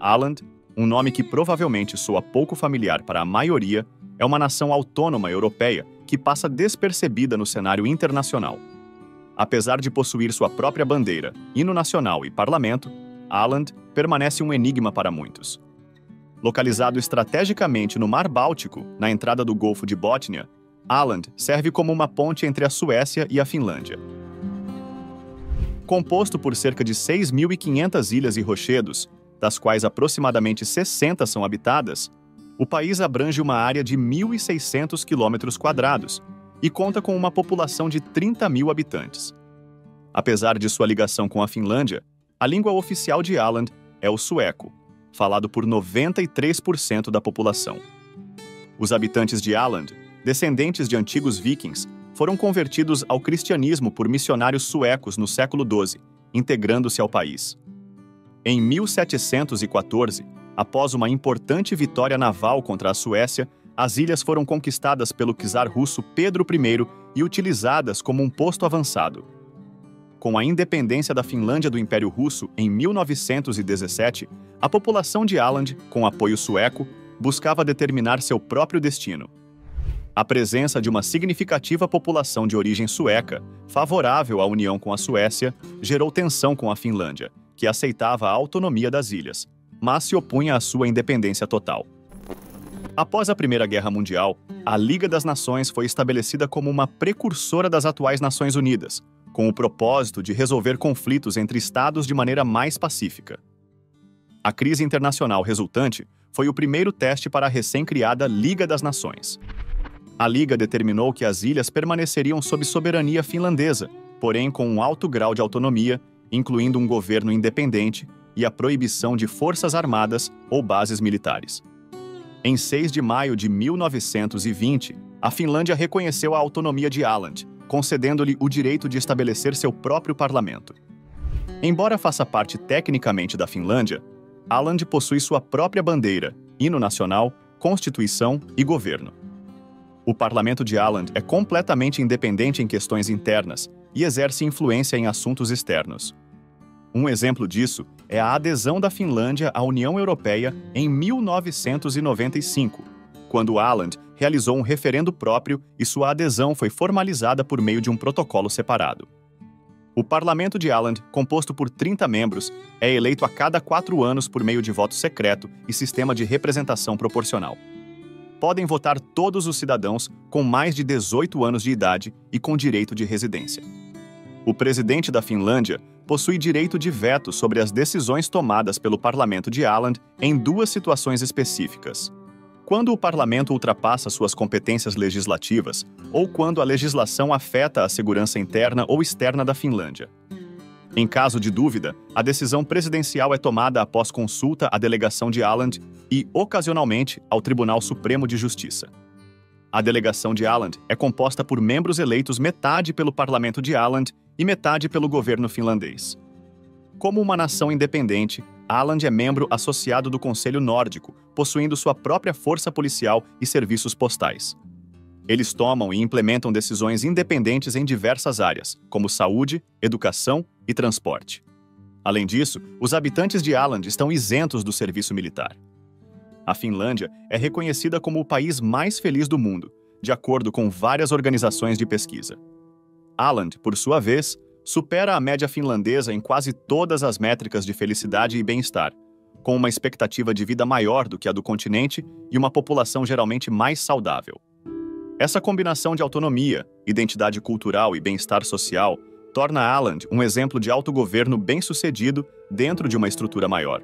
Åland, um nome que provavelmente soa pouco familiar para a maioria, é uma nação autônoma europeia que passa despercebida no cenário internacional. Apesar de possuir sua própria bandeira, hino nacional e parlamento, Åland permanece um enigma para muitos. Localizado estrategicamente no Mar Báltico, na entrada do Golfo de Bótnia, Åland serve como uma ponte entre a Suécia e a Finlândia. Composto por cerca de 6.500 ilhas e rochedos, das quais aproximadamente 60 são habitadas, o país abrange uma área de 1.600 km² e conta com uma população de 30 mil habitantes. Apesar de sua ligação com a Finlândia, a língua oficial de Åland é o sueco, falado por 93% da população. Os habitantes de Åland, descendentes de antigos vikings, foram convertidos ao cristianismo por missionários suecos no século XII, integrando-se ao país. Em 1714, após uma importante vitória naval contra a Suécia, as ilhas foram conquistadas pelo czar russo Pedro I e utilizadas como um posto avançado. Com a independência da Finlândia do Império Russo em 1917, a população de Åland, com apoio sueco, buscava determinar seu próprio destino. A presença de uma significativa população de origem sueca, favorável à união com a Suécia, gerou tensão com a Finlândia, que aceitava a autonomia das ilhas, mas se opunha à sua independência total. Após a Primeira Guerra Mundial, a Liga das Nações foi estabelecida como uma precursora das atuais Nações Unidas, com o propósito de resolver conflitos entre estados de maneira mais pacífica. A crise internacional resultante foi o primeiro teste para a recém-criada Liga das Nações. A Liga determinou que as ilhas permaneceriam sob soberania finlandesa, porém com um alto grau de autonomia, incluindo um governo independente e a proibição de forças armadas ou bases militares. Em 6 de maio de 1920, a Finlândia reconheceu a autonomia de Åland, concedendo-lhe o direito de estabelecer seu próprio parlamento. Embora faça parte tecnicamente da Finlândia, Åland possui sua própria bandeira, hino nacional, constituição e governo. O parlamento de Åland é completamente independente em questões internas e exerce influência em assuntos externos. Um exemplo disso é a adesão da Finlândia à União Europeia em 1995, quando Åland realizou um referendo próprio e sua adesão foi formalizada por meio de um protocolo separado. O Parlamento de Åland, composto por 30 membros, é eleito a cada 4 anos por meio de voto secreto e sistema de representação proporcional. Podem votar todos os cidadãos com mais de 18 anos de idade e com direito de residência. O presidente da Finlândia possui direito de veto sobre as decisões tomadas pelo Parlamento de Åland em 2 situações específicas: quando o parlamento ultrapassa suas competências legislativas ou quando a legislação afeta a segurança interna ou externa da Finlândia. Em caso de dúvida, a decisão presidencial é tomada após consulta à delegação de Åland e, ocasionalmente, ao Tribunal Supremo de Justiça. A delegação de Åland é composta por membros eleitos metade pelo Parlamento de Åland e metade pelo governo finlandês. Como uma nação independente, Åland é membro associado do Conselho Nórdico, possuindo sua própria força policial e serviços postais. Eles tomam e implementam decisões independentes em diversas áreas, como saúde, educação e transporte. Além disso, os habitantes de Åland estão isentos do serviço militar. A Finlândia é reconhecida como o país mais feliz do mundo, de acordo com várias organizações de pesquisa. Åland, por sua vez, supera a média finlandesa em quase todas as métricas de felicidade e bem-estar, com uma expectativa de vida maior do que a do continente e uma população geralmente mais saudável. Essa combinação de autonomia, identidade cultural e bem-estar social torna Åland um exemplo de autogoverno bem-sucedido dentro de uma estrutura maior.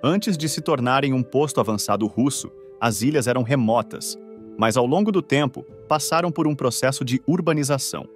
Antes de se tornarem um posto avançado russo, as ilhas eram remotas, mas ao longo do tempo passaram por um processo de urbanização.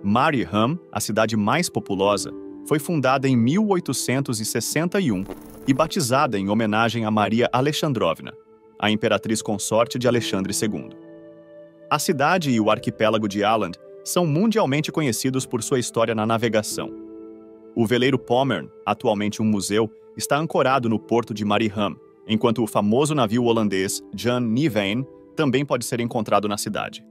Mariehamn, a cidade mais populosa, foi fundada em 1861 e batizada em homenagem a Maria Alexandrovna, a imperatriz consorte de Alexandre II. A cidade e o arquipélago de Åland são mundialmente conhecidos por sua história na navegação. O veleiro Pommern, atualmente um museu, está ancorado no porto de Mariehamn, enquanto o famoso navio holandês Jan Niveen também pode ser encontrado na cidade.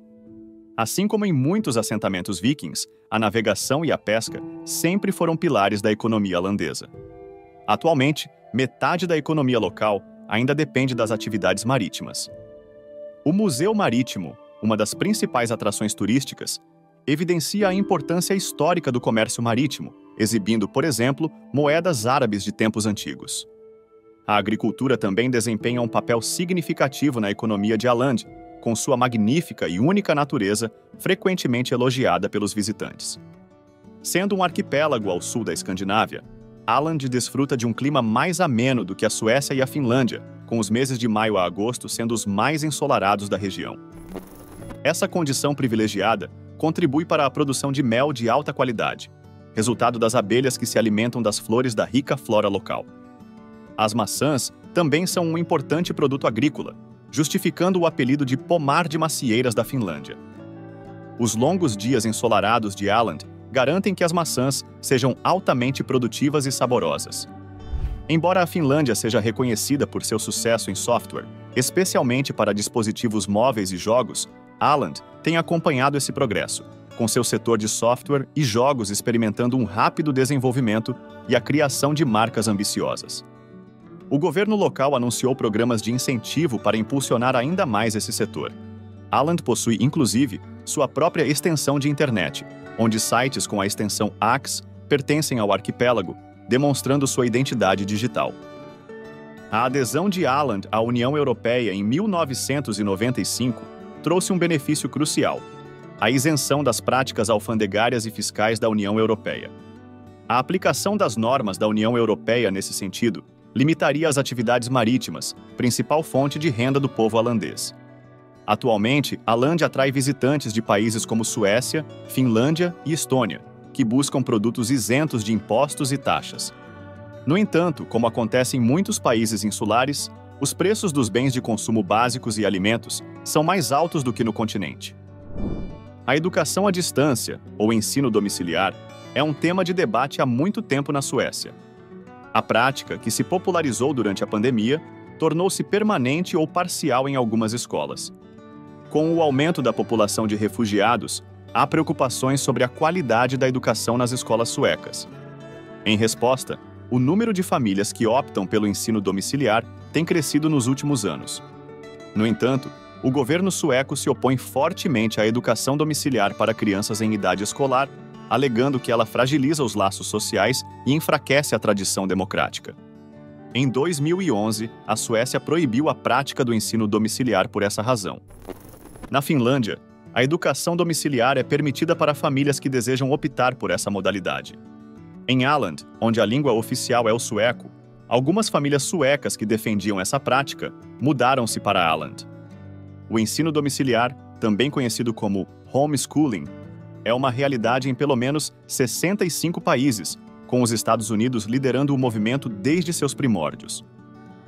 Assim como em muitos assentamentos vikings, a navegação e a pesca sempre foram pilares da economia holandesa. Atualmente, metade da economia local ainda depende das atividades marítimas. O Museu Marítimo, uma das principais atrações turísticas, evidencia a importância histórica do comércio marítimo, exibindo, por exemplo, moedas árabes de tempos antigos. A agricultura também desempenha um papel significativo na economia de Åland, com sua magnífica e única natureza, frequentemente elogiada pelos visitantes. Sendo um arquipélago ao sul da Escandinávia, Åland desfruta de um clima mais ameno do que a Suécia e a Finlândia, com os meses de maio a agosto sendo os mais ensolarados da região. Essa condição privilegiada contribui para a produção de mel de alta qualidade, resultado das abelhas que se alimentam das flores da rica flora local. As maçãs também são um importante produto agrícola, justificando o apelido de pomar de macieiras da Finlândia. Os longos dias ensolarados de Åland garantem que as maçãs sejam altamente produtivas e saborosas. Embora a Finlândia seja reconhecida por seu sucesso em software, especialmente para dispositivos móveis e jogos, Åland tem acompanhado esse progresso, com seu setor de software e jogos experimentando um rápido desenvolvimento e a criação de marcas ambiciosas. O governo local anunciou programas de incentivo para impulsionar ainda mais esse setor. Åland possui, inclusive, sua própria extensão de internet, onde sites com a extensão AX pertencem ao arquipélago, demonstrando sua identidade digital. A adesão de Åland à União Europeia em 1995 trouxe um benefício crucial: a isenção das práticas alfandegárias e fiscais da União Europeia. A aplicação das normas da União Europeia nesse sentido limitaria as atividades marítimas, principal fonte de renda do povo holandês. Atualmente, Åland atrai visitantes de países como Suécia, Finlândia e Estônia, que buscam produtos isentos de impostos e taxas. No entanto, como acontece em muitos países insulares, os preços dos bens de consumo básicos e alimentos são mais altos do que no continente. A educação à distância, ou ensino domiciliar, é um tema de debate há muito tempo na Suécia. A prática, que se popularizou durante a pandemia, tornou-se permanente ou parcial em algumas escolas. Com o aumento da população de refugiados, há preocupações sobre a qualidade da educação nas escolas suecas. Em resposta, o número de famílias que optam pelo ensino domiciliar tem crescido nos últimos anos. No entanto, o governo sueco se opõe fortemente à educação domiciliar para crianças em idade escolar, alegando que ela fragiliza os laços sociais e enfraquece a tradição democrática. Em 2011, a Suécia proibiu a prática do ensino domiciliar por essa razão. Na Finlândia, a educação domiciliar é permitida para famílias que desejam optar por essa modalidade. Em Åland, onde a língua oficial é o sueco, algumas famílias suecas que defendiam essa prática mudaram-se para Åland. O ensino domiciliar, também conhecido como homeschooling, é uma realidade em pelo menos 65 países, com os Estados Unidos liderando o movimento desde seus primórdios.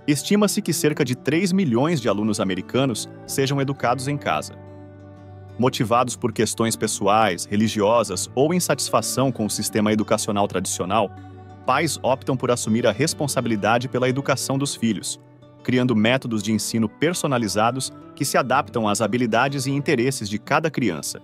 Estima-se que cerca de 3 milhões de alunos americanos sejam educados em casa. Motivados por questões pessoais, religiosas ou insatisfação com o sistema educacional tradicional, pais optam por assumir a responsabilidade pela educação dos filhos, criando métodos de ensino personalizados que se adaptam às habilidades e interesses de cada criança.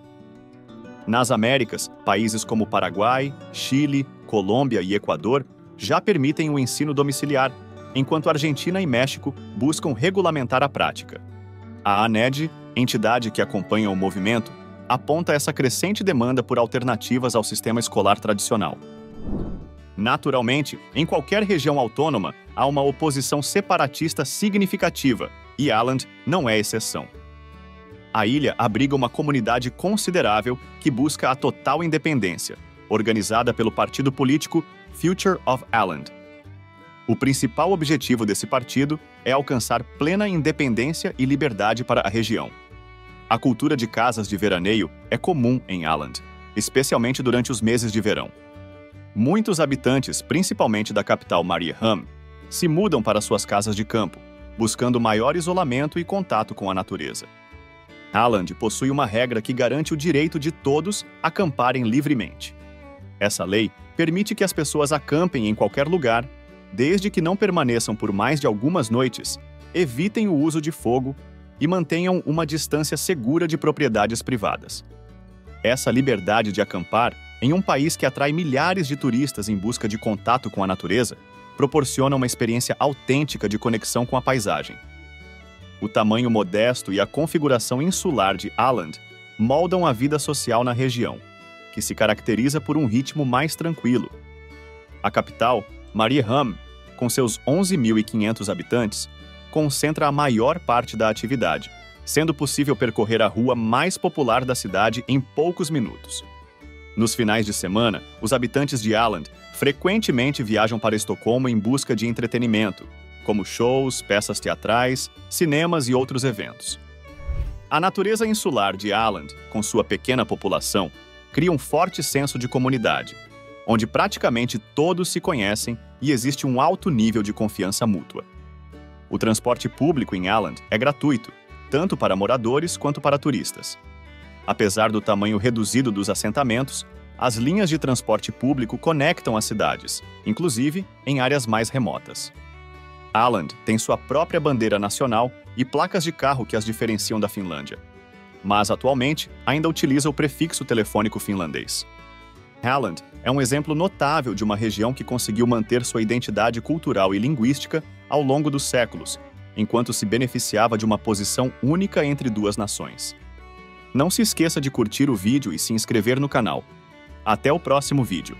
Nas Américas, países como Paraguai, Chile, Colômbia e Equador já permitem o ensino domiciliar, enquanto Argentina e México buscam regulamentar a prática. A ANED, entidade que acompanha o movimento, aponta essa crescente demanda por alternativas ao sistema escolar tradicional. Naturalmente, em qualquer região autônoma, há uma oposição separatista significativa, e Åland não é exceção. A ilha abriga uma comunidade considerável que busca a total independência, organizada pelo partido político Future of Åland. O principal objetivo desse partido é alcançar plena independência e liberdade para a região. A cultura de casas de veraneio é comum em Åland, especialmente durante os meses de verão. Muitos habitantes, principalmente da capital Mariehamn, se mudam para suas casas de campo, buscando maior isolamento e contato com a natureza. Åland possui uma regra que garante o direito de todos acamparem livremente. Essa lei permite que as pessoas acampem em qualquer lugar, desde que não permaneçam por mais de algumas noites, evitem o uso de fogo e mantenham uma distância segura de propriedades privadas. Essa liberdade de acampar, em um país que atrai milhares de turistas em busca de contato com a natureza, proporciona uma experiência autêntica de conexão com a paisagem. O tamanho modesto e a configuração insular de Åland moldam a vida social na região, que se caracteriza por um ritmo mais tranquilo. A capital, Mariehamn, com seus 11.500 habitantes, concentra a maior parte da atividade, sendo possível percorrer a rua mais popular da cidade em poucos minutos. Nos finais de semana, os habitantes de Åland frequentemente viajam para Estocolmo em busca de entretenimento, como shows, peças teatrais, cinemas e outros eventos. A natureza insular de Åland, com sua pequena população, cria um forte senso de comunidade, onde praticamente todos se conhecem e existe um alto nível de confiança mútua. O transporte público em Åland é gratuito, tanto para moradores quanto para turistas. Apesar do tamanho reduzido dos assentamentos, as linhas de transporte público conectam as cidades, inclusive em áreas mais remotas. Åland tem sua própria bandeira nacional e placas de carro que as diferenciam da Finlândia, mas atualmente ainda utiliza o prefixo telefônico finlandês. Åland é um exemplo notável de uma região que conseguiu manter sua identidade cultural e linguística ao longo dos séculos, enquanto se beneficiava de uma posição única entre duas nações. Não se esqueça de curtir o vídeo e se inscrever no canal. Até o próximo vídeo.